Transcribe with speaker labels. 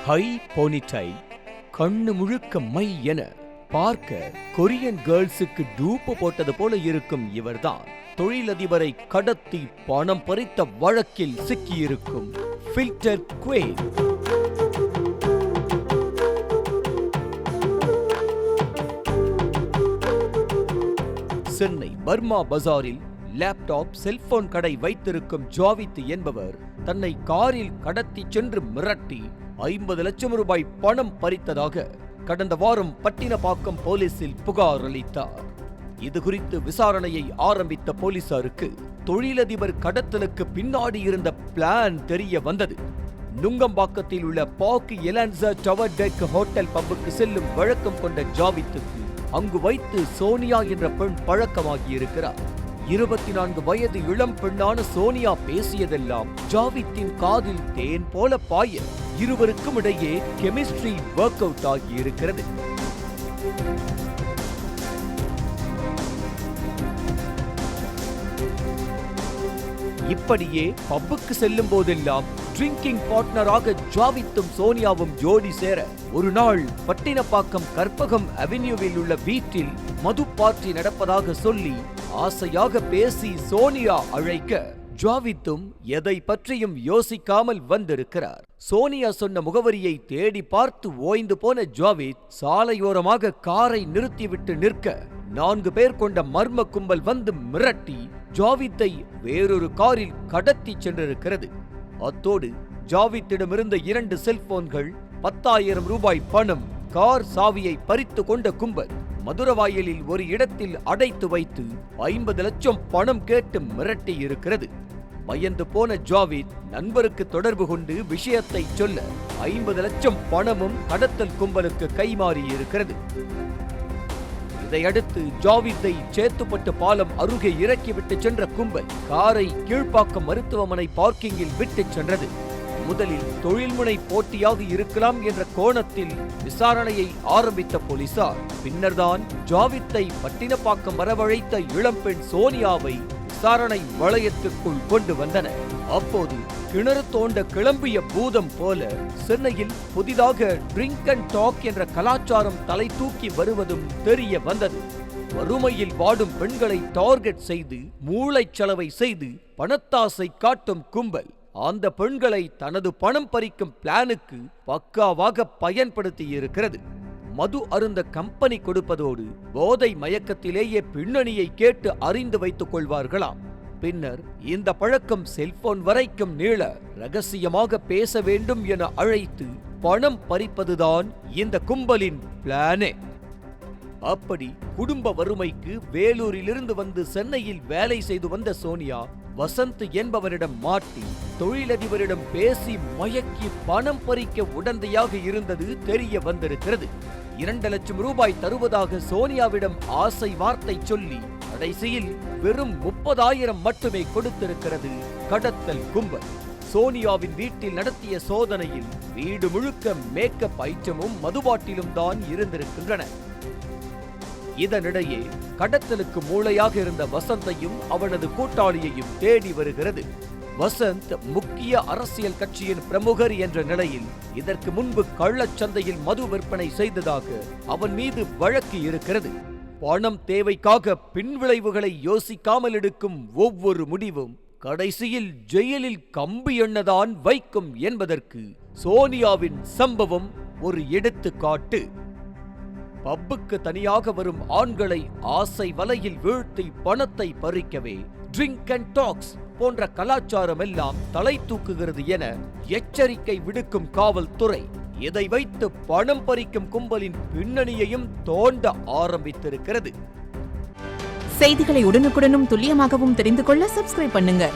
Speaker 1: High போனிடை, கண்ணு முழுக்க my என பார்க்க கொரியன் கேர்ள்ஸுக்கு டூப்பு போட்டது போல இருக்கும் இவர்தான் தொழிலதிபரை கடத்தி பணம் பறித்த வழக்கில் சிக்கியிருக்கும் ஃபில்டர் குவீன். சென்னை பர்மா பஜாரில் லேப்டாப் செல்போன் கடை வைத்திருக்கும் ஜாவித் என்பவர் தன்னை காரில் கடத்தி சென்று மிரட்டி 50 லட்சம் ரூபாய் பணம் பறித்ததாக கடந்த வாரம் பட்டினப்பாக்கம் போலீசில் புகார் அளித்தார். இது குறித்து விசாரணையை ஆரம்பித்த போலீசாருக்கு தொழிலதிபர் கடத்தலுக்கு பின்னாடி இருந்த பிளான் தெரிய வந்தது. நுங்கம்பாக்கத்தில் உள்ள பாக் எலான்சா டவர் டெக் ஹோட்டல் பப்புக்கு செல்லும் வழக்கம் கொண்ட ஜாவித்துக்கு அங்கு வைத்து சோனியா என்ற பெண் பழக்கமாகி இருக்கிறார். 24 வயது இளம் பெண்ணான சோனியா பேசியதெல்லாம் ஜாவித்தின் காதில் தேன் போல பாய இருவருக்கும் இடையே கெமிஸ்ட்ரி ஒர்க் அவுட் ஆகி இருக்கிறது. இப்படியே பப்புக்கு செல்லும் போதெல்லாம் ட்ரிங்கிங் பார்ட்னராக ஜாவித்தும் சோனியாவும் ஜோடி சேர ஒரு நாள் பட்டினப்பாக்கம் கற்பகம் அவென்யூவில் உள்ள வீட்டில் மது பார்ட்டி நடப்பதாக சொல்லி ஆசையாக பேசி சோனியா அழைக்க ஜாவித்தும் எதை பற்றியும் யோசிக்காமல் வந்திருக்கிறார். சோனியா சொன்ன முகவரியை தேடி பார்த்து ஓய்ந்து போன ஜாவித் சாலையோரமாக காரை நிறுத்திவிட்டு நிற்க 4 பேர் கொண்ட மர்ம கும்பல் வந்து மிரட்டி ஜாவித்தை வேறொரு காரில் கடத்தி சென்றிருக்கிறது. அத்தோடு ஜாவித்திடமிருந்த 2 செல்போன்கள், 10,000 ரூபாய் பணம், கார் சாவியை பறித்து கொண்ட கும்பல் மதுரவாயலில் ஒரு இடத்தில் அடைத்து வைத்து 50 லட்சம் பணம் கேட்டு மிரட்டி இருக்கிறது. பயந்து போன ஜாவித் நண்பருக்கு தொடர்பு கொண்டு விஷயத்தை சொல்ல 50 லட்சம் பணமும் கடத்தல் கும்பலுக்கு கைமாறி இருக்கிறது. இதையடுத்து ஜாவித்தை சேத்துப்பட்டு பாலம் அருகே இறக்கிவிட்டு சென்ற கும்பல் காரை கீழ்ப்பாக்கம் மருத்துவமனை பார்க்கிங்கில் விட்டு சென்றது. முதலில் தொழில்முனை போட்டியாக இருக்கலாம் என்ற கோணத்தில் விசாரணையை ஆரம்பித்த போலீசார் பின்னர்தான் ஜாவித்தை பட்டினப்பாக்கம் வரவழைத்த இளம்பெண் சோனியாவை விசாரணை வளையத்திற்குள் கொண்டு வந்தனர். அப்போது கிணறு தோண்ட கிளம்பிய பூதம் போல சென்னையில் புதிதாக ட்ரிங்க் அண்ட் டாக் என்ற கலாச்சாரம் தலை தூக்கி வருவதும் தெரிய வந்தது. வறுமையில் வாடும் பெண்களை டார்கெட் செய்து மூளைச்சலவை செய்து பணத்தாசை காட்டும் கும்பல் அந்த பெண்களை தனது பணம் பறிக்கும் பிளானுக்கு பக்காவாக பயன்படுத்தி இருக்கிறது. மது அருந்த கம்பெனி கொடுப்பதோடு போதை மயக்கத்திலேயே பின்னணியை கேட்டு அறிந்து வைத்துக் கொள்வார்களாம். பின்னர் இந்த பழக்கம் செல்போன் வரைக்கும் நீள ரகசியமாக பேச வேண்டும் என அழைத்து பணம் பறிப்பதுதான் இந்த கும்பலின் பிளானே. அப்படி குடும்ப வறுமைக்கு வேலூரிலிருந்து வந்து சென்னையில் வேலை செய்து வந்த சோனியா வசந்த் என்பவரிடம் மாட்டி தொழிலதிபரிடம் பேசி மயக்கி பணம் பறிக்க உடந்தையாக இருந்தது தெரிய வந்திருக்கிறது. 2 லட்சம் ரூபாய் தருவதாக சோனியாவிடம் ஆசை வார்த்தை சொல்லி கடைசியில் வெறும் 30,000 மட்டுமே கொடுத்திருக்கிறது கடத்தல் கும்பல். சோனியாவின் வீட்டில் நடத்திய சோதனையில் வீடு முழுக்க மேக்கப் ஐட்டமும் மதுபாட்டிலும் தான் இருந்திருக்கின்றன. இதனிடையே கடத்தலுக்கு மூளையாக இருந்த வசந்தையும் அவனது கூட்டாளியையும் தேடி வருகிறது. வசந்த் முக்கிய அரசியல் கட்சியின் பிரமுகர் என்ற நிலையில் இதற்கு முன்பு கள்ளச்சந்தையில் மது விற்பனை செய்ததாக அவன் மீது வழக்கு இருக்கிறது. பணம் தேவைக்காக பின்விளைவுகளை யோசிக்காமல் எடுக்கும் ஒவ்வொரு முடிவும் கடைசியில் ஜெயிலில் கம்பி எண்ணதான் வைக்கும் என்பதற்கு சோனியாவின் சம்பவம் ஒரு எடுத்துக்காட்டு. பப்புக்கு தனியாக வரும் ஆண்களை ஆசை வலையில் வீழ்த்தி பணத்தை பறிக்கவே ட்ரிங்க் அண்ட் டாக்ஸ் போன்ற கலாச்சாரம் எல்லாம் தலை தூக்குகிறது என எச்சரிக்கை விடுக்கும் காவல்துறை இதை வைத்து பணம் பறிக்கும் கும்பலின் பின்னணியையும் தோண்ட ஆரம்பித்திருக்கிறது.
Speaker 2: செய்திகளை உடனுக்குடனும் துல்லியமாகவும் தெரிந்து கொள்ள சப்ஸ்கிரைப் பண்ணுங்க.